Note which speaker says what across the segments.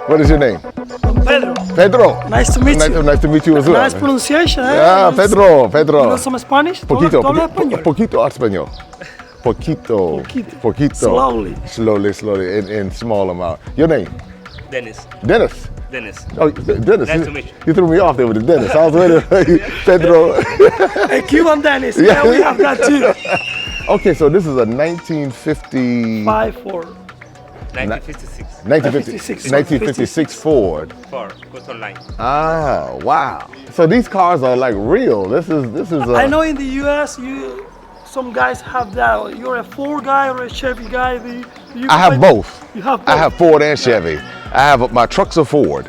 Speaker 1: What is your name?
Speaker 2: Pedro.
Speaker 1: Pedro.
Speaker 2: Nice to meet you.
Speaker 1: Nice to meet you as well.
Speaker 2: Nice pronunciation, eh?
Speaker 1: Yeah, Pedro.
Speaker 2: You know some Spanish?
Speaker 1: Poquito,
Speaker 2: Todo español.
Speaker 1: poquito español. Poquito. Slowly, in small amount. Your name?
Speaker 3: Dennis.
Speaker 1: Dennis. Oh, Dennis.
Speaker 3: Nice to meet you.
Speaker 1: You threw me off there with the Dennis. I was waiting. Pedro.
Speaker 2: Hey, Cuban Dennis. Yeah, we have that too.
Speaker 1: Okay, so this is a 1950. 1956 Ford.
Speaker 3: Fusterlandia.
Speaker 1: Ah, wow. So these cars are like real. This is.
Speaker 2: I know in the U.S. some guys have that. You're a Ford guy or a Chevy guy.
Speaker 1: I have both.
Speaker 2: You have both.
Speaker 1: I have Ford and Chevy. I have my trucks are Ford.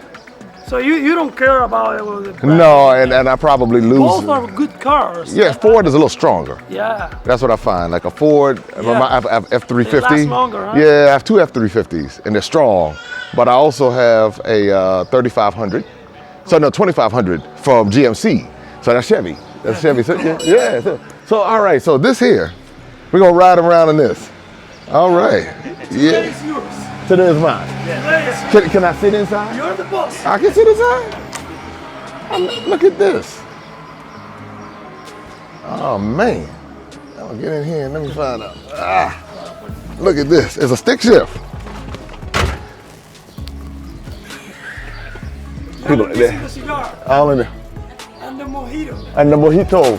Speaker 2: So you don't care about it?
Speaker 1: No, and I probably lose.
Speaker 2: Both are good cars.
Speaker 1: Yeah, Ford is a little stronger.
Speaker 2: Yeah.
Speaker 1: That's what I find. Like a Ford,
Speaker 2: Yeah.
Speaker 1: I have F-350.
Speaker 2: It lasts longer, huh?
Speaker 1: Yeah, I have two F-350s, and they're strong. But I also have a 3500. So no, 2500 from GMC. So that's Chevy. That's Chevy. So, yeah. So all right. So this here, we're gonna ride around in this. All right.
Speaker 2: Today is yours.
Speaker 1: Today is mine.
Speaker 2: Yeah.
Speaker 1: Can I sit inside?
Speaker 2: You're the boss.
Speaker 1: I can sit inside. Look at this. Oh man. I'll get in here and let me find out. Look at this. It's a stick shift. People
Speaker 2: This is the cigar
Speaker 1: all in there.
Speaker 2: and the mojito.
Speaker 1: And the mojito.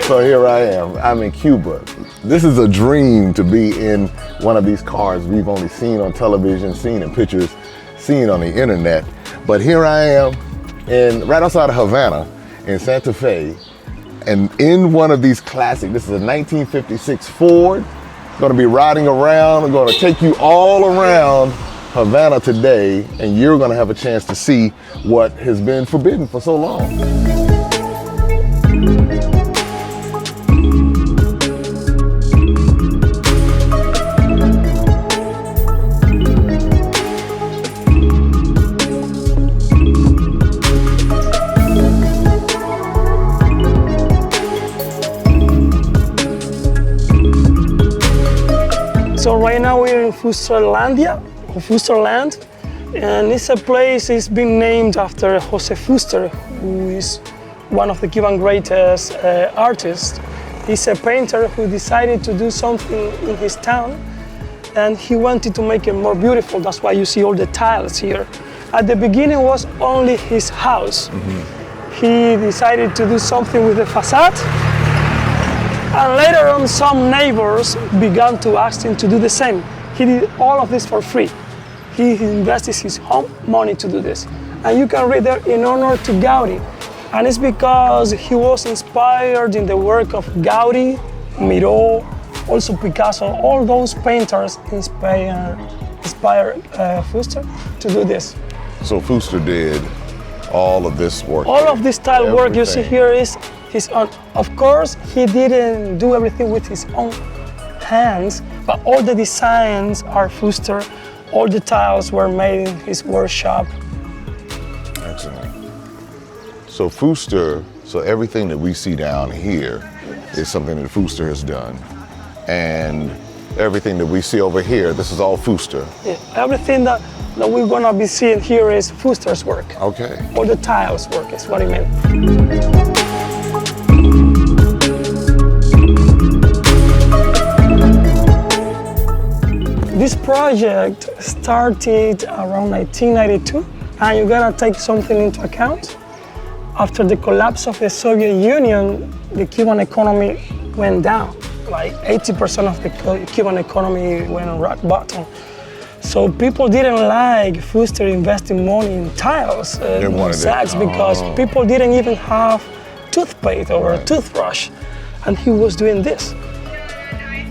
Speaker 1: So here I am. I'm in Cuba. This is a dream to be in one of these cars we've only seen on television, seen in pictures, seen on the internet. But here I am right outside of Havana in Santa Fe, and in one of these classic, this is a 1956 Ford. Going to be riding around. I'm going to take you all around Havana today, and you're going to have a chance to see what has been forbidden for so long.
Speaker 2: So right now we're in Fusterlandia, or Fusterland, and it's a place it's been named after Jose Fuster, who is one of the Cuban greatest artists. He's a painter who decided to do something in his town, and he wanted to make it more beautiful. That's why you see all the tiles here. At the beginning was only his house. He decided to do something with the facade. And later on, some neighbors began to ask him to do the same. He did all of this for free. He invested his own money to do this. And you can read there, in honor to Gaudi. And it's because he was inspired in the work of Gaudi, Miró, also Picasso. All those painters inspired Fuster to do this.
Speaker 1: So Fuster did all of this work.
Speaker 2: All of this tile work you see here is his own. Of course, he didn't do everything with his own hands, but all the designs are Fuster. All the tiles were made in his workshop.
Speaker 1: Excellent. So Fuster, so everything that we see down here is something that Fuster has done. And everything that we see over here, this is all Fuster.
Speaker 2: Yeah, everything that we're gonna be seeing here is Fuster's work.
Speaker 1: Okay.
Speaker 2: All the tiles work is what he meant. This project started around 1992, and you gotta take something into account. After the collapse of the Soviet Union, the Cuban economy went down. Like 80% of the Cuban economy went rock bottom. So people didn't like Fuster investing money in tiles and sacks because people didn't even have toothpaste or a toothbrush, and he was doing this.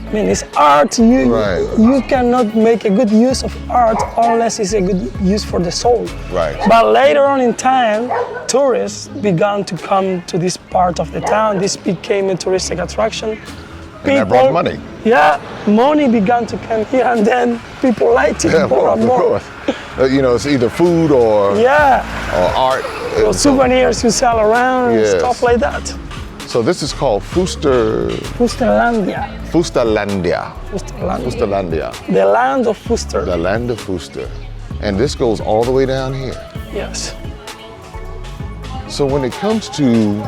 Speaker 2: I mean, it's art. You cannot make a good use of art unless it's a good use for the soul.
Speaker 1: Right.
Speaker 2: But later on in time, tourists began to come to this part of the town. This became a touristic attraction.
Speaker 1: And that brought money.
Speaker 2: Yeah, money began to come here, and then people liked it more and more.
Speaker 1: Of course. You know, it's either food or art.
Speaker 2: Or souvenirs you sell around, stuff like that.
Speaker 1: So this is called
Speaker 2: Fusterlandia.
Speaker 1: Fusterlandia.
Speaker 2: Fusterlandia.
Speaker 1: Fusterlandia.
Speaker 2: The land of Fuster.
Speaker 1: The land of Fuster. And this goes all the way down here.
Speaker 2: Yes.
Speaker 1: So when it comes to,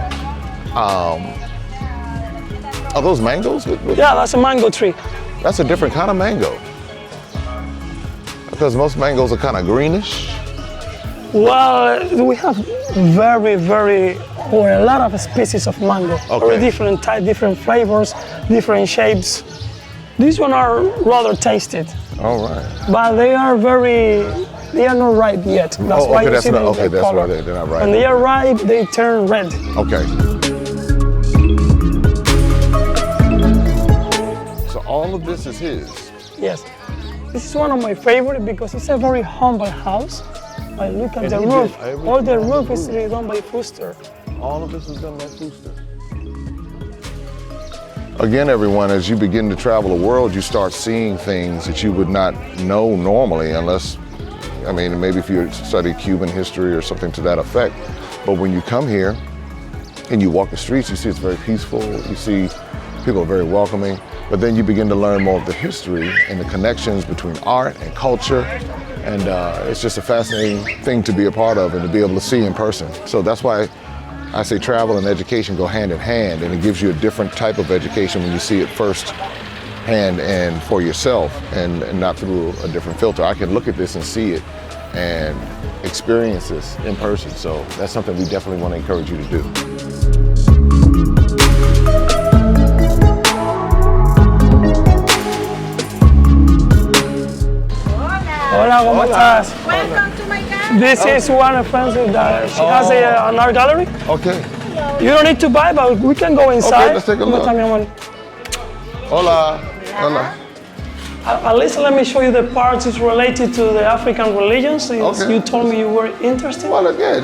Speaker 1: are those mangoes?
Speaker 2: Yeah, that's a mango tree.
Speaker 1: That's a different kind of mango. Because most mangoes are kind of greenish.
Speaker 2: Well, we have a lot of species of mango.
Speaker 1: Okay.
Speaker 2: Very different type, different flavors, different shapes. These ones are rather tasted,
Speaker 1: All right.
Speaker 2: but they are not ripe yet. That's why you see the
Speaker 1: that's
Speaker 2: color.
Speaker 1: why they're not ripe.
Speaker 2: When they are ripe, they turn red.
Speaker 1: Okay. So all of this is his.
Speaker 2: Yes. This is one of my favorite because it's a very humble house. I look at
Speaker 1: And
Speaker 2: the
Speaker 1: he
Speaker 2: roof.
Speaker 1: did everything
Speaker 2: All the
Speaker 1: on the
Speaker 2: roof is
Speaker 1: roof.
Speaker 2: done by Fuster.
Speaker 1: All of this is done by Fuster. Again, everyone, as you begin to travel the world, you start seeing things that you would not know normally unless, I mean, maybe if you study Cuban history or something to that effect. But when you come here and you walk the streets, you see it's very peaceful. You see people are very welcoming. But then you begin to learn more of the history and the connections between art and culture. And it's just a fascinating thing to be a part of and to be able to see in person. So that's why I say travel and education go hand in hand, and it gives you a different type of education when you see it first hand and for yourself and not through a different filter. I can look at this and see it and experience this in person. So that's something we definitely want to encourage you to do.
Speaker 2: Hola, ¿cómo estás?
Speaker 3: Welcome to my garden.
Speaker 2: This is one of friends that she has an art gallery.
Speaker 1: Okay.
Speaker 2: You don't need to buy, but we can go inside.
Speaker 1: let's take a look. Hola. Hola.
Speaker 2: At least let me show you the parts is related to the African religions. Since
Speaker 1: Okay.
Speaker 2: you told me you were interested.
Speaker 1: Well, yeah,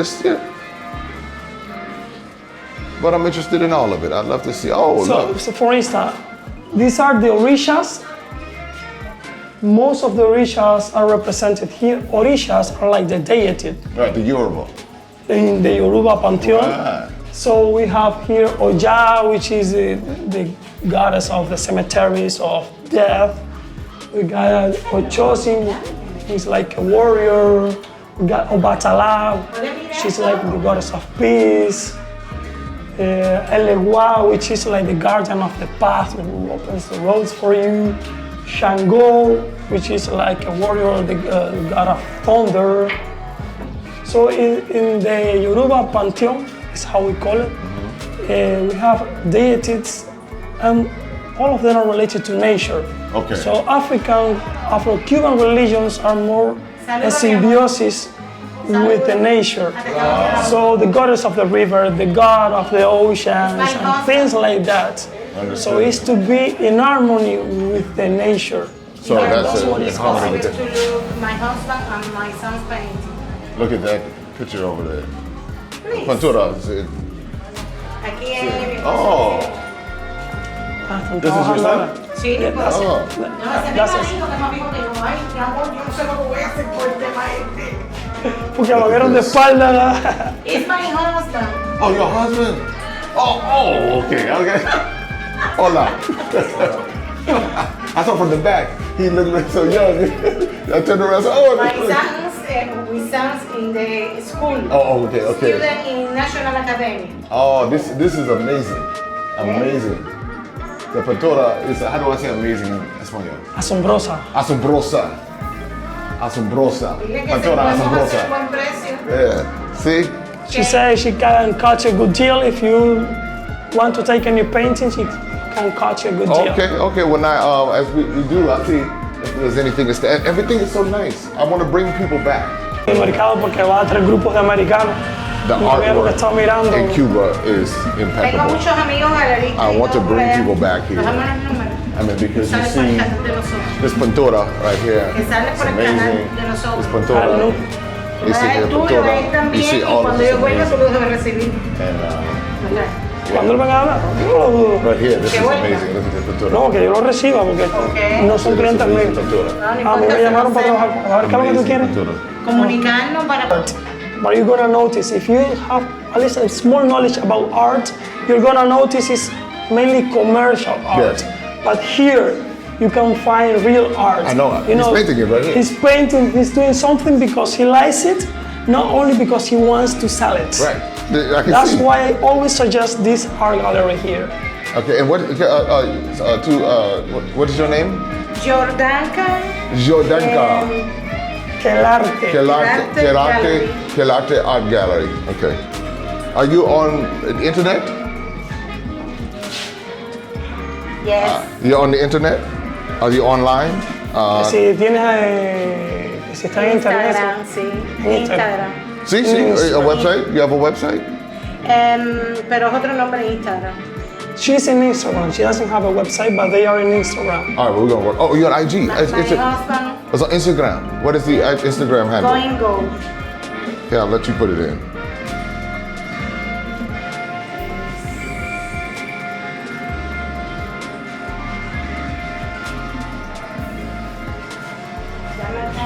Speaker 1: but I'm interested in all of it. I'd love to see. Oh, look.
Speaker 2: So for instance, these are the orishas. Most of the orishas are represented here. Orishas are like the deity
Speaker 1: Right, the Yoruba.
Speaker 2: in the Yoruba pantheon.
Speaker 1: Right.
Speaker 2: So we have here Oja, which is the goddess of the cemeteries of death. We got Ochosin, who's like a warrior. We got Obatala, she's like the goddess of peace. Elewa, which is like the guardian of the path, who opens the roads for you. Shango, which is like a warrior, the god of thunder. So in the Yoruba pantheon, is how we call it, we have deities, and all of them are related to nature.
Speaker 1: Okay.
Speaker 2: So Afro-Cuban religions are more a symbiosis with the nature. So the goddess of the river, the god of the oceans, and things like that. So it's to be in harmony with the nature.
Speaker 1: So that's
Speaker 2: what
Speaker 1: in
Speaker 2: it's
Speaker 1: harmony with
Speaker 3: To
Speaker 1: it.
Speaker 3: look my husband and my son's painting.
Speaker 1: Look at that picture over there.
Speaker 3: Please.
Speaker 1: Pantura.
Speaker 3: Aquí es.
Speaker 1: Oh, this is your son?
Speaker 3: Sí,
Speaker 2: Yeah,
Speaker 3: pues.
Speaker 2: that's
Speaker 1: Oh.
Speaker 3: No, ese es mi
Speaker 2: That's it.
Speaker 3: marido que me dijo que no, ay, mi amor, yo no sé lo que voy a hacer por el tema este.
Speaker 2: Porque lo vieron de espalda.
Speaker 3: It's my husband.
Speaker 1: Oh, your husband? Oh, okay. Hola. I saw from the back. He looked so young. I turned around and said, oh,
Speaker 3: My sons in the school.
Speaker 1: Oh, okay.
Speaker 3: Student in National Academy.
Speaker 1: Oh, this is amazing. Amazing. The pintura is, how do I say amazing in español?
Speaker 2: Asombrosa.
Speaker 1: Asombrosa. Asombrosa.
Speaker 3: Dile que se
Speaker 1: Pintura
Speaker 3: podemos hacer
Speaker 1: asombrosa.
Speaker 3: buen precio.
Speaker 1: Yeah. See?
Speaker 2: She says she can catch a good deal if you want to take any painting. She can catch a good deal.
Speaker 1: Okay. When as we do, I see if there's anything. Everything is so nice. I want to bring people back.
Speaker 2: El mercado porque va a traer grupos de americanos.
Speaker 1: The
Speaker 2: Mira lo que está mirando.
Speaker 1: artwork in Cuba is
Speaker 3: Tengo
Speaker 1: impeccable.
Speaker 3: muchos amigos galeristas.
Speaker 1: I want to bring
Speaker 3: y
Speaker 1: people back here.
Speaker 3: Déjame los números.
Speaker 1: I mean, because you
Speaker 3: Sale por
Speaker 1: see
Speaker 3: el canal de nosotros.
Speaker 1: this pintura right here.
Speaker 3: Que sale
Speaker 1: It's
Speaker 3: por el canal
Speaker 1: amazing.
Speaker 3: de nosotros.
Speaker 1: This pintura.
Speaker 2: Ah, no.
Speaker 1: You see
Speaker 3: Va
Speaker 1: here
Speaker 3: el tuyo,
Speaker 1: pintura.
Speaker 3: va él
Speaker 1: You
Speaker 3: también.
Speaker 1: see
Speaker 3: Y
Speaker 1: all of
Speaker 3: cuando
Speaker 1: this
Speaker 3: yo vuelva, tú
Speaker 1: amazing.
Speaker 3: lo debes recibir.
Speaker 1: And
Speaker 3: ¿Verdad?
Speaker 2: Cuando él venga a hablar, yo no lo dudo.
Speaker 1: right here, this
Speaker 3: Que
Speaker 1: is
Speaker 3: vuelva.
Speaker 1: amazing. Look at this pintura.
Speaker 2: No, que yo lo reciba porque no son
Speaker 1: This is
Speaker 2: clientes
Speaker 1: amazing
Speaker 2: míos.
Speaker 1: pintura.
Speaker 3: No, no
Speaker 2: A mí
Speaker 3: importa,
Speaker 2: me llamaron para
Speaker 3: hacemos.
Speaker 2: trabajar. A ver, ¿qué es lo que tú
Speaker 1: Amazing
Speaker 2: quieres?
Speaker 1: pintura.
Speaker 3: Comunicarnos para...
Speaker 2: But you're gonna notice, if you have at least a small knowledge about art, you're gonna notice it's mainly commercial art.
Speaker 1: Yes.
Speaker 2: But here, you can find real art.
Speaker 1: I know.
Speaker 2: You
Speaker 1: He's painting it right here.
Speaker 2: He's painting, he's doing something because he likes it, not only because he wants to sell it.
Speaker 1: Right. I can
Speaker 2: That's
Speaker 1: see.
Speaker 2: why I always suggest this art gallery here.
Speaker 1: Okay, and what is your name?
Speaker 3: Jordanka.
Speaker 1: Jordanka.
Speaker 2: Quelarte.
Speaker 1: Quelarte Art Gallery. Okay. Are you on the internet?
Speaker 3: Yes.
Speaker 1: You're on the internet? Are you online?
Speaker 2: Si si está en internet.
Speaker 3: Instagram, sí.
Speaker 2: Instagram.
Speaker 3: Instagram.
Speaker 1: See, a website? You have a website?
Speaker 3: Pero es otro nombre en Instagram.
Speaker 2: She's in Instagram. She doesn't have a website, but they are in Instagram.
Speaker 1: All right, we're gonna work. Oh, you're on IG.
Speaker 3: My husband,
Speaker 1: It's on Instagram. What is the Instagram handle?
Speaker 3: Going Gold.
Speaker 1: Yeah, I'll let you put it in.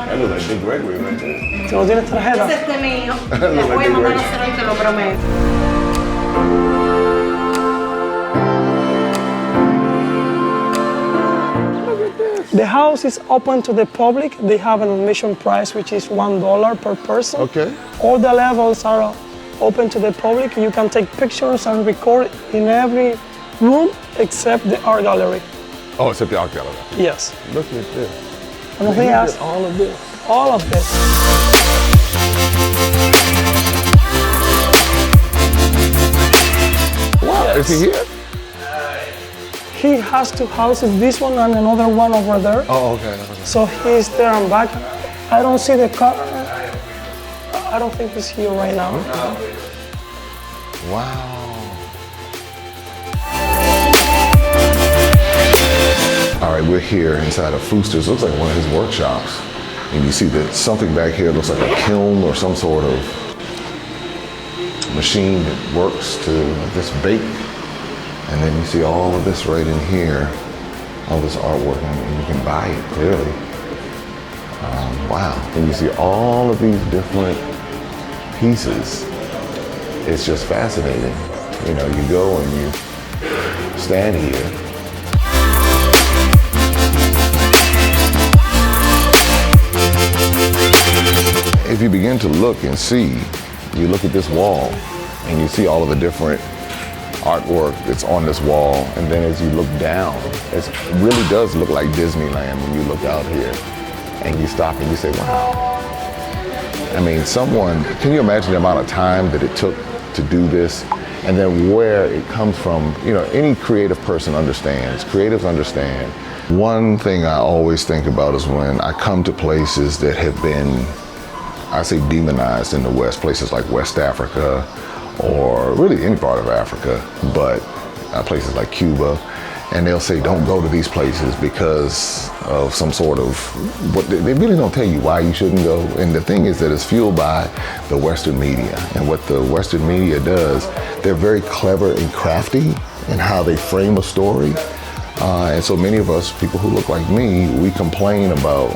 Speaker 1: That looks like Big Gregory right there.
Speaker 2: ¿Tú no tienes tarjeta?
Speaker 3: Ese es mío. Le voy a mandar a hacer hoy, te lo prometo.
Speaker 2: The house is open to the public. They have an admission price, which is $1 per person.
Speaker 1: Okay.
Speaker 2: All the levels are open to the public. You can take pictures and record in every room except the art gallery.
Speaker 1: Oh, it's at the art gallery.
Speaker 2: Yes.
Speaker 1: Look at this.
Speaker 2: Buenos días.
Speaker 1: All of this.
Speaker 2: All of this.
Speaker 1: Wow.
Speaker 2: Yes.
Speaker 1: Is he here?
Speaker 2: He has two houses, this one and another one over there.
Speaker 1: Oh, okay.
Speaker 2: So he's there and back. I don't see the car. I don't think he's here right now.
Speaker 1: Wow. All right, we're here inside of Fuster's. Looks like one of his workshops. And you see that something back here looks like a kiln or some sort of machine that works to this bake. And then you see all of this right in here, all this artwork, and you can buy it clearly. Wow, and you see all of these different pieces. It's just fascinating. You know, you go and you stand here. If you begin to look and see, you look at this wall and you see all of the different artwork that's on this wall, and then as you look down, it really does look like Disneyland when you look out here and you stop and you say, wow. I mean, can you imagine the amount of time that it took to do this, and then where it comes from? You know, any creative person understands, creatives understand. One thing I always think about is when I come to places that have been, I say, demonized in the West, places like West Africa, or really any part of Africa, but places like Cuba, and they'll say don't go to these places because of some sort of, what they really don't tell you why you shouldn't go. And the thing is that it's fueled by the Western media, and what the Western media does, they're very clever and crafty in how they frame a story. And so many of us, people who look like me, we complain about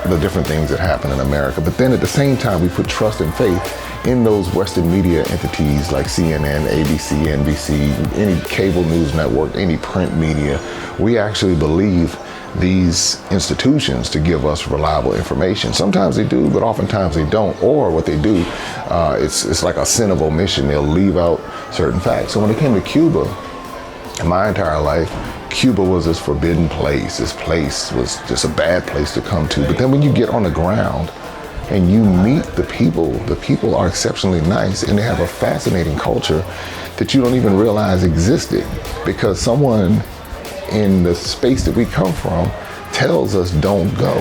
Speaker 1: the different things that happen in America, but then at the same time we put trust and faith in those Western media entities like CNN, ABC, NBC, any cable news network, any print media. We actually believe these institutions to give us reliable information. Sometimes they do, but oftentimes they don't. Or what they do, it's like a sin of omission. They'll leave out certain facts. So when it came to Cuba, in my entire life, Cuba was this forbidden place. This place was just a bad place to come to. But then when you get on the ground and you meet the people are exceptionally nice, and they have a fascinating culture that you don't even realize existed, because someone in the space that we come from tells us don't go,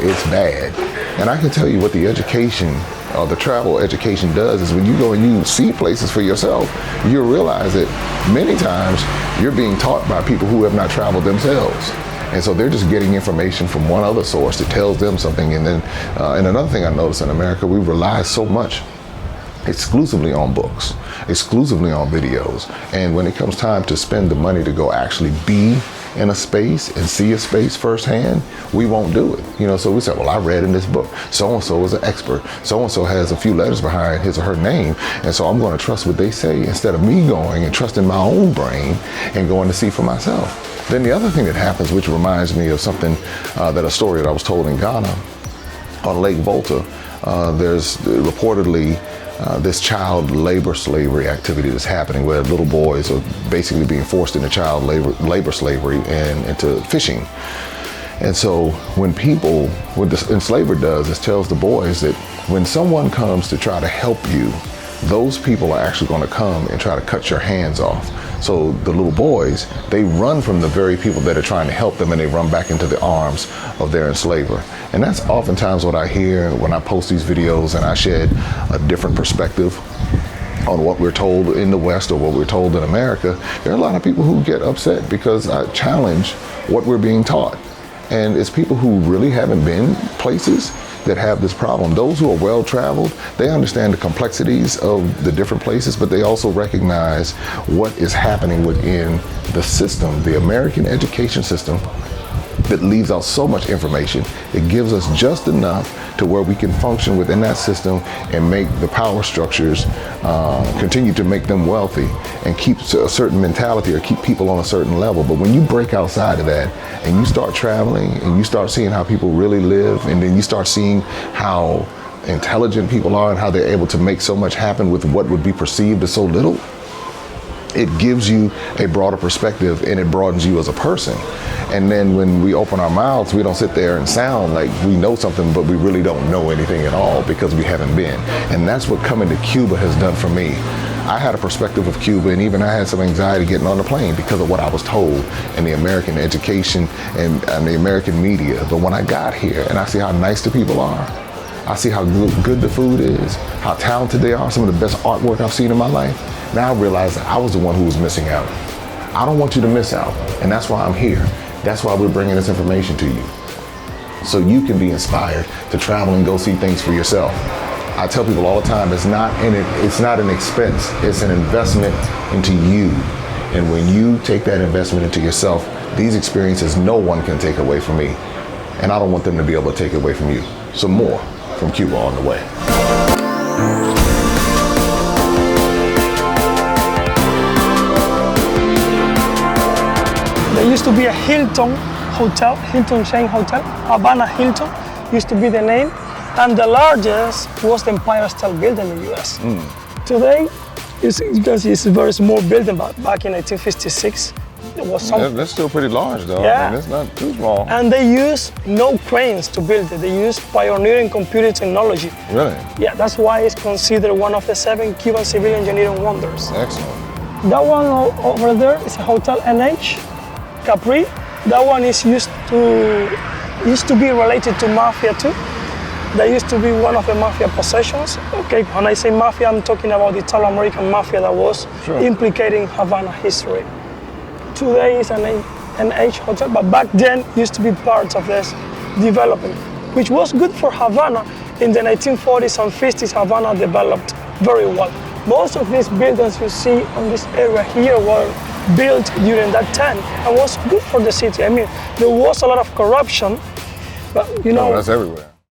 Speaker 1: it's bad. And I can tell you what the education, the travel education does is when you go and you see places for yourself, you realize that many times you're being taught by people who have not traveled themselves. And so they're just getting information from one other source that tells them something. And then, and another thing I noticed in America, we rely so much exclusively on books, exclusively on videos. And when it comes time to spend the money to go actually be in a space and see a space firsthand, we won't do it. You know, so we say, well, I read in this book, so-and-so is an expert, so-and-so has a few letters behind his or her name, and so I'm going to trust what they say instead of me going and trusting my own brain and going to see for myself. Then the other thing that happens, which reminds me of something a story that I was told in Ghana on Lake Volta. There's reportedly this child labor slavery activity that's happening where little boys are basically being forced into child labor slavery and into fishing. And so what the enslaver does is tells the boys that when someone comes to try to help you, those people are actually going to come and try to cut your hands off. So the little boys, they run from the very people that are trying to help them, and they run back into the arms of their enslaver. And that's oftentimes what I hear when I post these videos and I shed a different perspective on what we're told in the West or what we're told in America. There are a lot of people who get upset because I challenge what we're being taught. And it's people who really haven't been places that have this problem. Those who are well-traveled, they understand the complexities of the different places, but they also recognize what is happening within the system, the American education system, that leaves out so much information. It gives us just enough to where we can function within that system and make the power structures, continue to make them wealthy and keep a certain mentality or keep people on a certain level. But when you break outside of that and you start traveling and you start seeing how people really live, and then you start seeing how intelligent people are and how they're able to make so much happen with what would be perceived as so little, it gives you a broader perspective and it broadens you as a person. And then when we open our mouths, we don't sit there and sound like we know something, but we really don't know anything at all because we haven't been. And that's what coming to Cuba has done for me. I had a perspective of Cuba, and even I had some anxiety getting on the plane because of what I was told in the American education and the American media. But when I got here and I see how nice the people are, I see how good the food is, how talented they are, some of the best artwork I've seen in my life. Now I realize that I was the one who was missing out. I don't want you to miss out, and that's why I'm here. That's why we're bringing this information to you, so you can be inspired to travel and go see things for yourself. I tell people all the time, it's not an expense, it's an investment into you. And when you take that investment into yourself, these experiences no one can take away from me. And I don't want them to be able to take it away from you. So more from Cuba on the way.
Speaker 2: There used to be a Hilton hotel, Hilton chain hotel, Havana Hilton used to be the name, and the largest was the Empire State Building in the US. Today, you can see it's a very small building, but back in 1956, there was some.
Speaker 1: That's still pretty large though.
Speaker 2: Yeah.
Speaker 1: I mean, it's not too small.
Speaker 2: And they use no cranes to build it. They use pioneering computer technology.
Speaker 1: Really?
Speaker 2: Yeah, that's why it's considered one of the 7 Cuban civil engineering wonders.
Speaker 1: Excellent.
Speaker 2: That one over there is a Hotel NH, Capri. That one is used to be related to mafia too. That used to be one of the mafia possessions. Okay, when I say mafia, I'm talking about the Italo-American mafia that was implicating Havana history. Today is an NH hotel, but back then used to be part of this development, which was good for Havana. In the 1940s and 50s, Havana developed very well. Most of these buildings you see on this area here were built during that time and was good for the city. I mean, there was a lot of corruption, but you know.
Speaker 1: That's everywhere.